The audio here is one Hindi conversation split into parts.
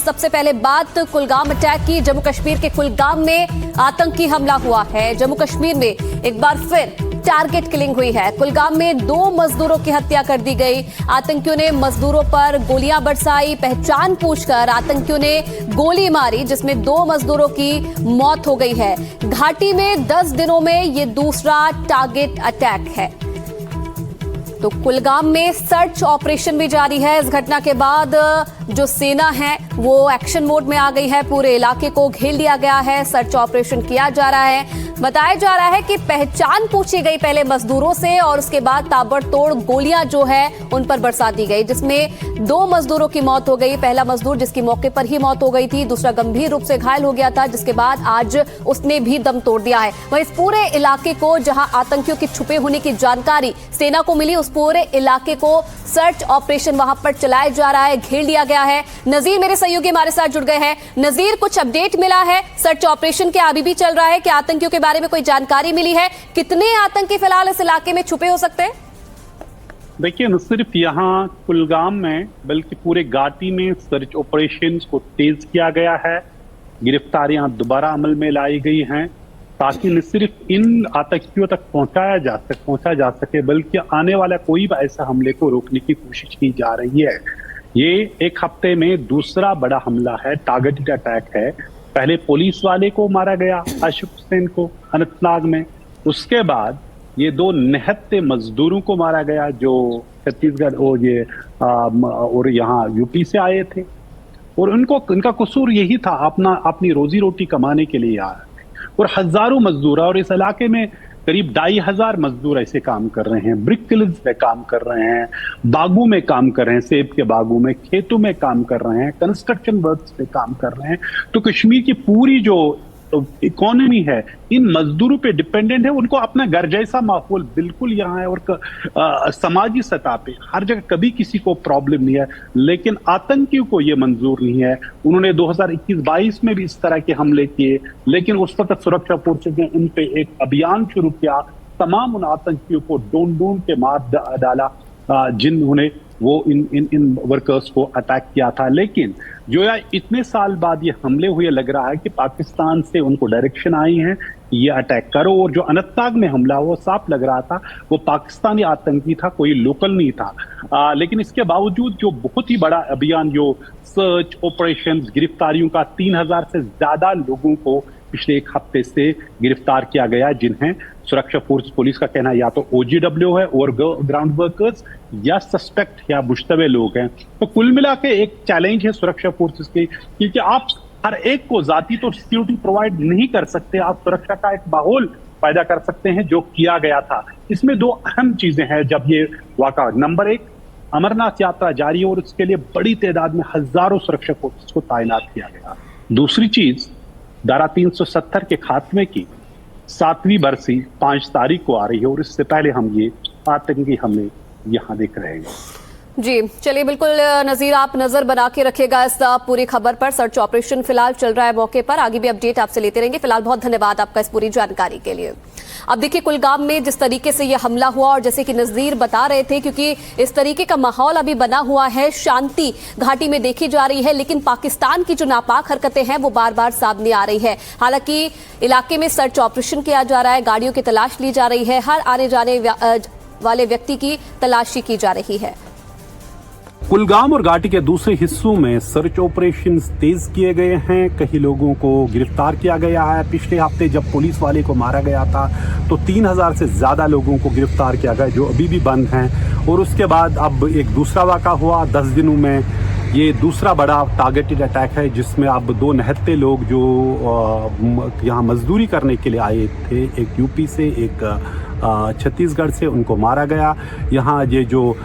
सबसे पहले बात कुलगाम अटैक की। जम्मू कश्मीर के कुलगाम में आतंकी हमला हुआ है। जम्मू कश्मीर में एक बार फिर टारगेट किलिंग हुई है। कुलगाम में 2 मजदूरों की हत्या कर दी गई। आतंकियों ने मजदूरों पर गोलियां बरसाई। पहचान पूछकर आतंकियों ने गोली मारी, जिसमें 2 मजदूरों की मौत हो गई है। घाटी में 10 दिनों में ये दूसरा टारगेट अटैक है। तो कुलगाम में सर्च ऑपरेशन भी जारी है। इस घटना के बाद जो सेना है वो एक्शन मोड में आ गई है। पूरे इलाके को घेर लिया गया है। सर्च ऑपरेशन किया जा रहा है। बताया जा रहा है कि पहचान पूछी गई पहले मजदूरों से और उसके बाद ताबड़तोड़ गोलियां जो है उन पर बरसा दी गई, जिसमें 2 मजदूरों की मौत हो गई। पहला मजदूर जिसकी मौके पर ही मौत हो गई थी, दूसरा गंभीर रूप से घायल हो गया था, जिसके बाद आज उसने भी दम तोड़ दिया है। वहीं इस पूरे इलाके को, जहां आतंकियों के छुपे होने की जानकारी सेना को मिली, उस पूरे इलाके को सर्च ऑपरेशन वहां पर चलाया जा रहा है, घेर लिया गया है। नजीर मेरे सहयोगी हमारे साथ जुड़ गए हैं। नजीर, कुछ अपडेट मिला है सर्च ऑपरेशन के अभी भी चल रहा है कि आतंकियों के बारे में कोई जानकारी मिली है? कितने आतंकी फिलहाल इस इलाके में छुपे हो सकते हैं? देखिए, न सिर्फ यहाँ कुलगाम में बल्कि पूरे घाटी में सर्च ऑपरेशंस को तेज किया गया है। गिरफ्तारियां दोबारा अमल में लाई गई हैं ताकि न सिर्फ इन आतंकियों तक पहुंचा जा सके बल्कि आने वाला कोई भी ऐसा हमले को रोकने की कोशिश की जा रही है। ये एक हफ्ते में दूसरा बड़ा हमला है, टारगेटेड अटैक है। पहले पुलिस वाले को मारा गया, आशिफ हुसैन को, अनंतनाग में। उसके बाद ये 2 निहत्थे मजदूरों को मारा गया जो छत्तीसगढ़ और यहाँ यूपी से आए थे, और उनका कसूर यही था, अपनी रोजी रोटी कमाने के लिए आया। और हजारों मजदूर, और इस इलाके में करीब 2,500 मजदूर ऐसे काम कर रहे हैं। ब्रिक किल्स में काम कर रहे हैं, बागों में काम कर रहे हैं, सेब के बागों में, खेतों में काम कर रहे हैं, कंस्ट्रक्शन वर्क्स पे काम कर रहे हैं। तो कश्मीर की पूरी जो इकोनॉमी है इन मजदूरों पे डिपेंडेंट है। उनको अपना घर जैसा माहौल बिल्कुल यहाँ है, और समाजी सतह पे हर जगह कभी किसी को प्रॉब्लम नहीं है। लेकिन आतंकियों को ये मंजूर नहीं है। उन्होंने 2021-22 में भी इस तरह के हमले किए, लेकिन उस वक्त सुरक्षा फोर्सेज ने उन पे एक अभियान शुरू किया, तमाम उन आतंकियों को ढूंढ के मार डाला जिन्होंने वो इन वर्कर्स को अटैक किया था। लेकिन जो यार इतने साल बाद ये हमले हुए, लग रहा है कि पाकिस्तान से उनको डायरेक्शन आई है ये अटैक करो। और जो अनंतनाग में हमला हुआ, साफ लग रहा था वो पाकिस्तानी आतंकी था, कोई लोकल नहीं था। लेकिन इसके बावजूद जो बहुत ही बड़ा अभियान, जो सर्च ऑपरेशन, गिरफ्तारियों का 3,000 से ज्यादा लोगों को पिछले 1 हफ्ते से गिरफ्तार किया गया, जिन्हें सुरक्षा फोर्स पुलिस का कहना या तो OGW है और ग्राउंड वर्कर्स, या सस्पेक्ट या मुश्तबे लोग हैं। तो कुल मिला के एक चैलेंज है सुरक्षा फोर्सेस की, क्योंकि आप हर एक को जाती तो सिक्योरिटी प्रोवाइड नहीं कर सकते, आप सुरक्षा का एक माहौल पैदा कर सकते हैं, जो किया गया था। इसमें 2 अहम चीजें हैं जब ये वाक़ा। नंबर 1, अमरनाथ यात्रा जारी है और उसके लिए बड़ी तादाद में हजारों सुरक्षा फोर्सेस को तैनात किया गया। दूसरी चीज, धारा 370 के खात्मे की 7वीं बरसी 5 तारीख को आ रही है, और इससे पहले हम ये आतंकी हमले यहाँ देख रहे हैं। जी चलिए, बिल्कुल नजीर, आप नजर बना के रखिएगा इस पूरी खबर पर। सर्च ऑपरेशन फिलहाल चल रहा है मौके पर, आगे भी अपडेट आपसे लेते रहेंगे। फिलहाल बहुत धन्यवाद आपका इस पूरी जानकारी के लिए। अब देखिए, कुलगाम में जिस तरीके से यह हमला हुआ, और जैसे कि नज़ीर बता रहे थे, क्योंकि इस तरीके का माहौल अभी बना हुआ है, शांति घाटी में देखी जा रही है, लेकिन पाकिस्तान की जो नापाक हरकतें हैं वो बार बार सामने आ रही है। हालांकि इलाके में सर्च ऑपरेशन किया जा रहा है, गाड़ियों की तलाश ली जा रही है, हर आने जाने वाले व्यक्ति की तलाशी की जा रही है। कुलगाम और घाटी के दूसरे हिस्सों में सर्च ऑपरेशन तेज किए गए हैं। कई लोगों को गिरफ्तार किया गया है। पिछले हफ्ते जब पुलिस वाले को मारा गया था तो 3,000 से ज्यादा लोगों को गिरफ्तार किया गया, जो अभी भी बंद हैं। और उसके बाद अब एक दूसरा वाक़ा हुआ 10 दिनों में। ये दूसरा बड़ा टारगेटेड अटैक है, जिसमें अब 2 निहत्थे लोग जो यहाँ मजदूरी करने के लिए आए थे, एक यूपी से, एक छत्तीसगढ़ से, उनको मारा गया। यहाँ ये जो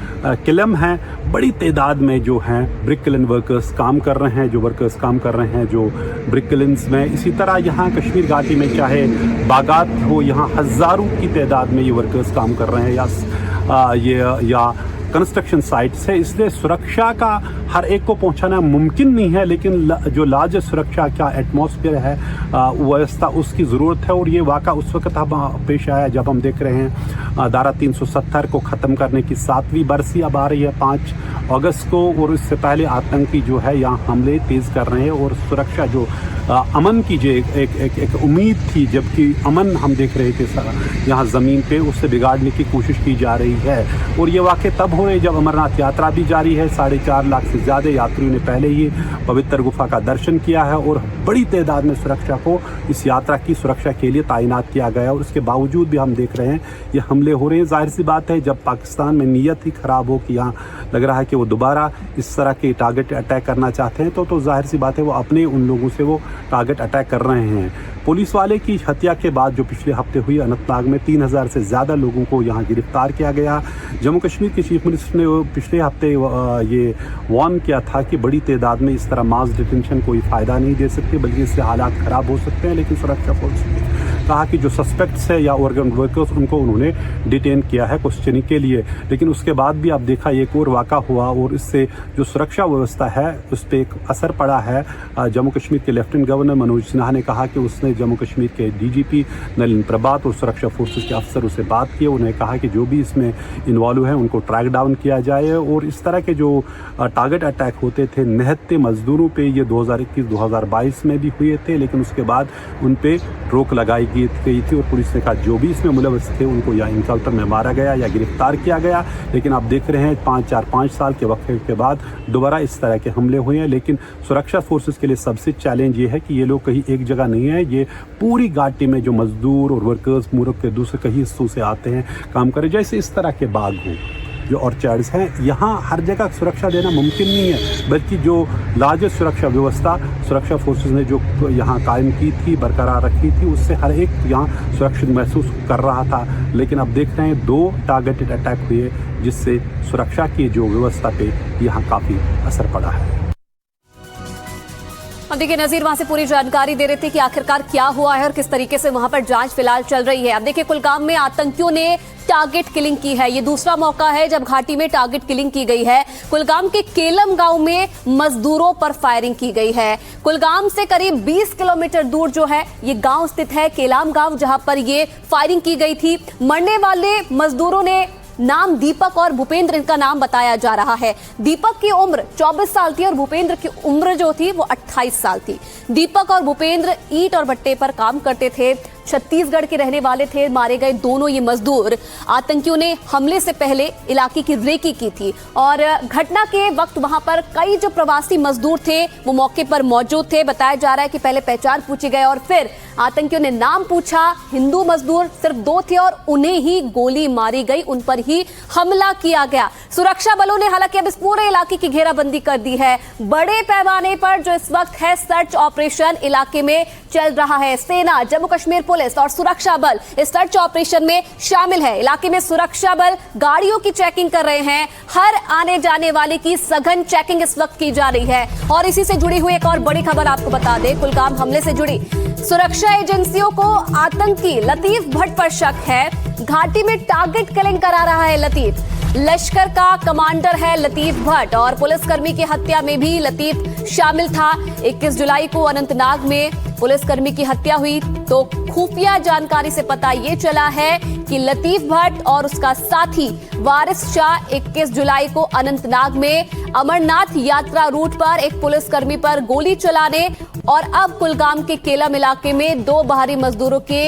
किलम हैं, बड़ी तादाद में जो हैं ब्रिक किलन वर्कर्स काम कर रहे हैं, जो ब्रिक किलन्स में। इसी तरह यहाँ कश्मीर घाटी में चाहे बागात हो, यहाँ हज़ारों की तादाद में ये वर्कर्स काम कर रहे हैं, या कंस्ट्रक्शन साइट्स है। इसलिए सुरक्षा का हर एक को पहुंचाना मुमकिन नहीं है, लेकिन जो लार्ज सुरक्षा का एटमॉस्फेयर है व्यवस्था उसकी ज़रूरत है। और ये वाक़ा उस वक्त हम पेश आया जब हम देख रहे हैं धारा 370 को ख़त्म करने की 7वीं बरसी अब आ रही है 5 अगस्त को, और इससे पहले आतंकी जो है यहाँ हमले तेज़ कर रहे हैं। और सुरक्षा जो अमन की जो एक उम्मीद थी, जबकि अमन हम देख रहे थे यहाँ ज़मीन पे, उससे बिगाड़ने की कोशिश की जा रही है। और ये वाक़े तब हो रहे जब अमरनाथ यात्रा भी जारी है। 4.5 लाख से ज़्यादा यात्रियों ने पहले ही पवित्र गुफा का दर्शन किया है और बड़ी तादाद में सुरक्षा को इस यात्रा की सुरक्षा के लिए तैनात किया गया। और उसके बावजूद भी हम देख रहे हैं ये हमले हो रहे हैं। जाहिर सी बात है जब पाकिस्तान में नीयत ही ख़राब हो कि यहाँ लग रहा है कि वो दोबारा इस तरह के टारगेट अटैक करना चाहते हैं, तो जाहिर सी बात है वो अपने उन लोगों से वो टारगेट अटैक कर रहे हैं। पुलिस वाले की हत्या के बाद जो पिछले हफ्ते हुई अनंतनाग में 3000 से ज़्यादा लोगों को यहाँ गिरफ्तार किया गया। जम्मू कश्मीर के चीफ मिनिस्टर ने पिछले हफ्ते ये वार्न किया था कि बड़ी तादाद में इस तरह मास डिटेंशन कोई फ़ायदा नहीं दे सकती, बल्कि इससे हालात ख़राब हो सकते हैं। लेकिन सुरक्षा फोर्स ने कहा कि जो सस्पेक्ट्स है या ऑर्गन वर्कर्स उनको उन्होंने डिटेन किया है क्वेश्चनिंग के लिए। लेकिन उसके बाद भी अब देखा एक और वाक़ा हुआ और इससे जो सुरक्षा व्यवस्था है उस पर एक असर पड़ा है। जम्मू कश्मीर के लेफ्टिनेंट गवर्नर मनोज सिन्हा ने कहा कि उसने जम्मू कश्मीर के डीजीपी नलिन प्रभात और सुरक्षा फोर्सेस के अफसरों से बात की। उन्हें कहा कि जो भी इसमें इन्वॉल्व हैं उनको ट्रैक डाउन किया जाए। और इस तरह के जो टारगेट अटैक होते थे निहत्ते मजदूरों पे, ये 2021-2022 में भी हुए थे, लेकिन उसके बाद उन पे रोक लगाई गई थी। और पुलिस ने कहा जो भी इसमें मुलव्वस थे उनको या इनकाउंटर में मारा गया या गिरफ्तार किया गया। लेकिन आप देख रहे हैं 5 साल के वक्फे के बाद दोबारा इस तरह के हमले हुए हैं। लेकिन सुरक्षा फोर्सेस के लिए सबसे चैलेंज ये है कि ये लोग कहीं एक जगह नहीं है, ये पूरी घाटी में जो मजदूर और वर्कर्स मुल्क के दूसरे कई हिस्सों से आते हैं काम करें, जैसे इस तरह के बाग हो जो ऑर्चर्ड्स हैं, यहाँ हर जगह सुरक्षा देना मुमकिन नहीं है। बल्कि जो लार्जेस्ट सुरक्षा व्यवस्था सुरक्षा फोर्सेस ने जो यहाँ कायम की थी, बरकरार रखी थी, उससे हर एक यहाँ सुरक्षित महसूस कर रहा था। लेकिन अब देख रहे हैं 2 टारगेटेड अटैक हुए जिससे सुरक्षा की जो व्यवस्था पे यहाँ काफ़ी असर पड़ा है। अब देखिए नजीर वहां से पूरी जानकारी दे रहे थे कि आखिरकार क्या हुआ है और किस तरीके से वहां पर जांच फिलहाल चल रही है। अब देखिए कुलगाम में आतंकियों ने टारगेट किलिंग की है। ये दूसरा मौका है जब घाटी में टारगेट किलिंग की गई है। कुलगाम के केलम गांव में मजदूरों पर फायरिंग की गई है। कुलगाम से करीब 20 किलोमीटर दूर जो है ये गांव स्थित है, केलाम गांव, जहां पर ये फायरिंग की गई थी। मरने वाले मजदूरों ने नाम दीपक और भूपेंद्र इनका नाम बताया जा रहा है। दीपक की उम्र 24 साल थी और भूपेंद्र की उम्र जो थी वो 28 साल थी। दीपक और भूपेंद्र ईंट और भट्टे पर काम करते थे, छत्तीसगढ़ के रहने वाले थे। मारे गए दोनों ये मजदूर आतंकियों ने हमले से पहले इलाके की रेकी की थी और घटना के वक्त वहां पर कई जो प्रवासी मजदूर थे वो मौके पर मौजूद थे। बताया जा रहा है कि पहले पहचान पूछी गई और फिर आतंकियों ने नाम पूछा। हिंदू मजदूर सिर्फ 2 थे और उन्हें ही गोली मारी गई, उन पर ही हमला किया गया। सुरक्षा बलों ने हालांकि अब इस पूरे इलाके की घेराबंदी कर दी है। बड़े पैमाने पर जो इस वक्त है सर्च ऑपरेशन इलाके में चल रहा है। सेना, जम्मू कश्मीर पुलिस और सुरक्षा बल इस सर्च ऑपरेशन में शामिल है। इलाके में सुरक्षा बल गाड़ियों की चेकिंग कर रहे हैं। हर आने जाने वाले की सघन चेकिंग इस वक्त की जा रही है। और इसी से जुड़ी हुई एक और बड़ी खबर आपको बता दें, कुलगाम हमले से जुड़ी सुरक्षा एजेंसियों को आतंकी लतीफ भट्ट पर शक है। घाटी में टारगेट किलिंग करा रहा है लतीफ। लश्कर का कमांडर है लतीफ भट्ट और पुलिसकर्मी की हत्या में भी लतीफ शामिल था। 21 जुलाई को अनंतनाग में पुलिसकर्मी की हत्या हुई तो खुफिया जानकारी से पता ये चला है कि लतीफ भट्ट और उसका साथी वारिस शाह 21 जुलाई को अनंतनाग में अमरनाथ यात्रा रूट पर एक पुलिसकर्मी पर गोली चलाने और अब कुलगाम के केलम इलाके में 2 बाहरी मजदूरों के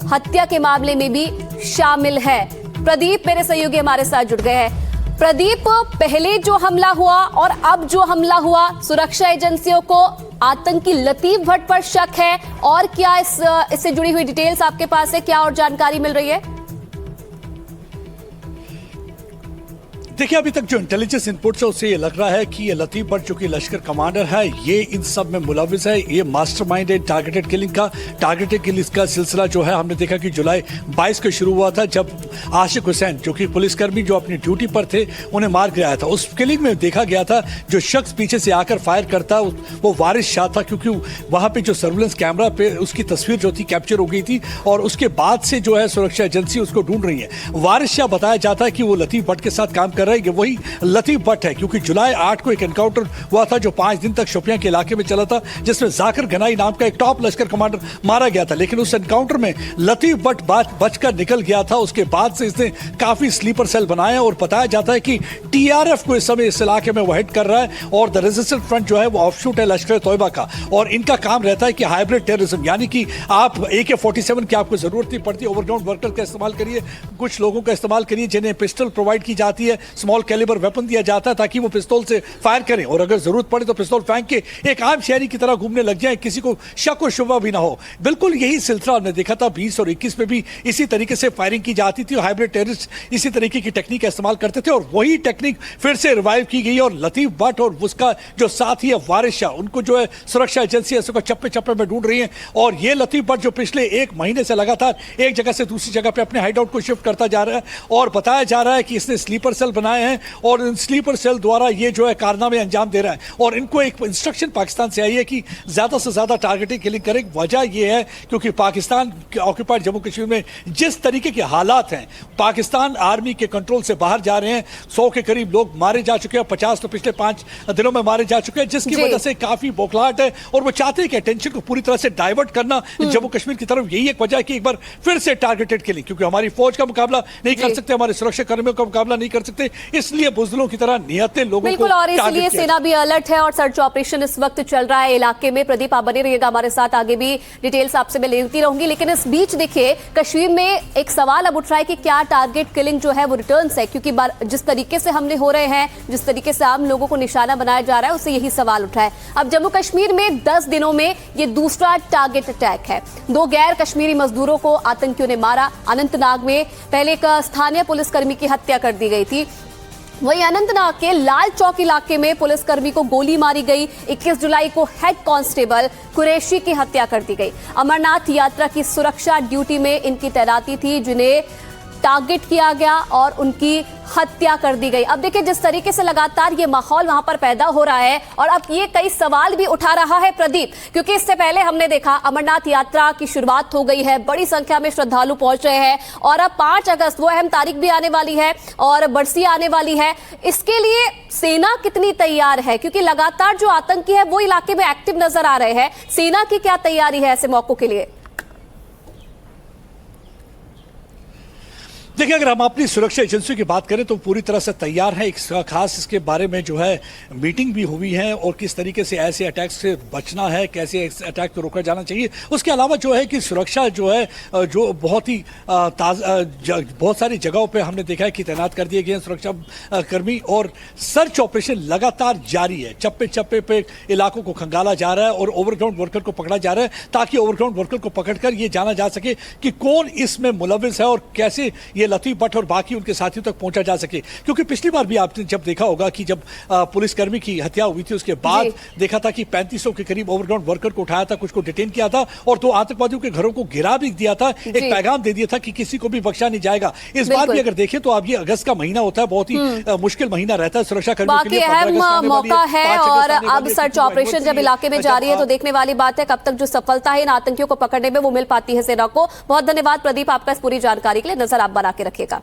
हत्या के मामले में भी शामिल है। प्रदीप मेरे सहयोगी हमारे साथ जुड़ गए हैं। प्रदीप, पहले जो हमला हुआ और अब जो हमला हुआ, सुरक्षा एजेंसियों को आतंकी लतीफ भट्ट पर शक है और क्या इससे जुड़ी हुई डिटेल्स आपके पास है? क्या और जानकारी मिल रही है? देखिए अभी तक जो इंटेलिजेंस इनपुट है उससे ये लग रहा है कि ये लतीफ भट्ट जो कि लश्कर कमांडर है ये इन सब में मुलविस है। ये मास्टरमाइंड है टारगेटेड किलिंग का सिलसिला जो है हमने देखा कि जुलाई 22 को शुरू हुआ था जब आशिक हुसैन जो कि पुलिसकर्मी जो अपनी ड्यूटी पर थे उन्हें मार गिराया था। उस किलिंग में देखा गया था जो शख्स पीछे से आकर फायर करता वो वारिस शाह था, क्योंकि वहां पे जो सर्विलेंस कैमरा पे उसकी तस्वीर जो थी कैप्चर हो गई थी और उसके बाद से जो है सुरक्षा एजेंसी उसको ढूंढ रही है। वारिस शाह बताया जाता है कि वो लतीफ भट्ट के साथ काम कर कर रहे हैं वही लतीफ भट्ट है, क्योंकि जुलाई 8 को एक एनकाउंटर हुआ था जो 5 दिन तक शोपियां के इलाके में चला था, जिसमें जाकिर गनाई नाम का एक टॉप लश्कर कमांडर मारा गया था। लेकिन उस एनकाउंटर में लतीफ भट्ट बचकर निकल गया था। उसके बाद से इसने काफी स्लीपर सेल बनाया और बताया जाता है कि टीआरएफ को इस समय इस इलाके में वो हेड कर रहा है और द रेजिस्टेंस फ्रंट जो है वो ऑफशूट है लश्कर तोयबा का, और इनका काम रहता है कि हाइब्रिड टेररिज्म, यानी कि आप AK-47 की आपको जरूरत नहीं पड़ती, ओवरग्राउंड वर्कर का इस्तेमाल करिए, कुछ लोगों का इस्तेमाल करिए जिन्हें पिस्टल प्रोवाइड की जाती है, स्मॉल कैलिबर वेपन दिया जाता है ताकि वो पिस्तौल से फायर करें और अगर जरूरत पड़े तो पिस्तौल फेंक के एक आम शहरी की तरह घूमने लग जाए, किसी को शक और शुबा भी ना हो। बिल्कुल यही सिलसिला हमने देखा था 20 और 21 में भी इसी तरीके से फायरिंग की जाती थी, हाइब्रिड टेररिस्ट इसी तरीके की टेक्निक का इस्तेमाल करते थे और वही टेक्निक फिर से रिवाइव की गई और लतीफ भट्ट और उसका जो साथी है वारिस शाह, उनको जो है सुरक्षा एजेंसी इसको चप्पे चप्पे में ढूंढ रही है। और ये लतीफ भट्ट जो पिछले 1 महीने से लगातार एक जगह से दूसरी जगह पे अपने हाइडआउट को शिफ्ट करता जा रहा है और बताया जा रहा है कि इसने स्लीपर सेल बनाए हैं और इन स्लीपर सेल द्वारा ये जो है कारनामे अंजाम दे रहा है और इनको एक इंस्ट्रक्शन पाकिस्तान से आई है कि ज्यादा से ज्यादा टारगेटिंग किलिंग करें। वजह यह है क्योंकि पाकिस्तान के ऑक्यूपाइड जम्मू कश्मीर में जिस तरीके के हालात हैं, पाकिस्तान आर्मी के कंट्रोल से बाहर जा रहे हैं, 100 के करीब लोग मारे जा चुके हैं, 50 तो पिछले 5 दिनों में मारे जा चुके हैं, जिसकी वजह से काफी बौखलाहट है और वो चाहते हैं कि अटेंशन को पूरी तरह से डाइवर्ट करना जम्मू कश्मीर की तरफ। यही एक वजह है कि एक बार फिर से टारगेटेड किलिंग, क्योंकि हमारी फौज का मुकाबला नहीं कर सकते, हमारे सुरक्षा कर्मियों का मुकाबला नहीं कर सकते, इसलिए बुजदिलों की तरह नियतें लोगों को बिल्कुल, और इसलिए सेना भी अलर्ट है और सर्च ऑपरेशन इस वक्त चल रहा है इलाके में। प्रदीप आप बने रहिएगा हमारे साथ, आगे भी डिटेल्स आपसे मैं लेती रहूंगी। लेकिन इस बीच देखिए कश्मीर में एक सवाल अब उठ रहा है कि क्या टारगेट किलिंग जो है वो रिटर्न्स है, क्योंकि जिस तरीके से हमले हो रहे हैं, जिस तरीके से आम लोगों को निशाना बनाया जा रहा है, उससे यही सवाल उठा है। अब जम्मू कश्मीर में 10 दिनों में ये दूसरा टारगेट अटैक है। 2 गैर कश्मीरी मजदूरों को आतंकियों ने मारा। अनंतनाग में पहले एक स्थानीय पुलिसकर्मी की हत्या कर दी गई थी। वहीं अनंतनाग के लाल चौक इलाके में पुलिसकर्मी को गोली मारी गई। 21 जुलाई को हेड कांस्टेबल कुरैशी की हत्या कर दी गई। अमरनाथ यात्रा की सुरक्षा ड्यूटी में इनकी तैनाती थी, जिन्हें टारगेट किया गया और उनकी हत्या कर दी गई। अब देखिए जिस तरीके से लगातार ये माहौल वहां पर पैदा हो रहा है और अब ये कई सवाल भी उठा रहा है प्रदीप, क्योंकि इससे पहले हमने देखा अमरनाथ यात्रा की शुरुआत हो गई है, बड़ी संख्या में श्रद्धालु पहुंच रहे हैं और अब 5 अगस्त वो अहम तारीख भी आने वाली है और बरसी आने वाली है। इसके लिए सेना कितनी तैयार है, क्योंकि लगातार जो आतंकी है वो इलाके में एक्टिव नजर आ रहे हैं। सेना की क्या तैयारी है ऐसे मौकों के लिए? देखिए, अगर हम अपनी सुरक्षा एजेंसियों की बात करें तो पूरी तरह से तैयार है। एक खास इसके बारे में जो है मीटिंग भी हुई है और किस तरीके से ऐसे अटैक से बचना है, कैसे अटैक को रोका जाना चाहिए। उसके अलावा जो है कि सुरक्षा जो है जो बहुत ही बहुत सारी जगहों पे हमने देखा है कि तैनात कर दिए गए हैं सुरक्षा कर्मी और सर्च ऑपरेशन लगातार जारी है। चप्पे चप्पे पे इलाकों को खंगाला जा रहा है और ओवरग्राउंड वर्कर को पकड़ा जा रहा है ताकि ओवरग्राउंड वर्कर को पकड़कर ये जाना जा सके कि कौन इसमें मुलविस है और कैसे ये लतीफ भट्ट और बाकी उनके साथियों तक पहुंचा जा सके। क्योंकि पिछली बार भी आपने जब देखा होगा कि जब पुलिसकर्मी की हत्या हुई थी उसके बाद देखा था कि 3500 के करीब ओवरग्राउंड वर्कर को उठाया था, कुछ को डिटेन किया था और 2 आतंकवादियों के घरों को गिरा भी दिया था। एक पैगाम दे दिया था कि किसी को भी बख्शा नहीं जाएगा। इस बार भी अगर देखें तो अब ये अगस्त का महीना होता है, बहुत ही मुश्किल महीना रहता है सुरक्षा कर्मियों के लिए। अहम मौका है और अब सर्च ऑपरेशन जब इलाके में जारी है तो देखने वाली बात है कब तक जो सफलता है इन आतंकियों को पकड़ने में वो मिल पाती है सेना को। बहुत धन्यवाद प्रदीप आपका इस पूरी जानकारी के लिए। नजर आप बना के रखिएगा।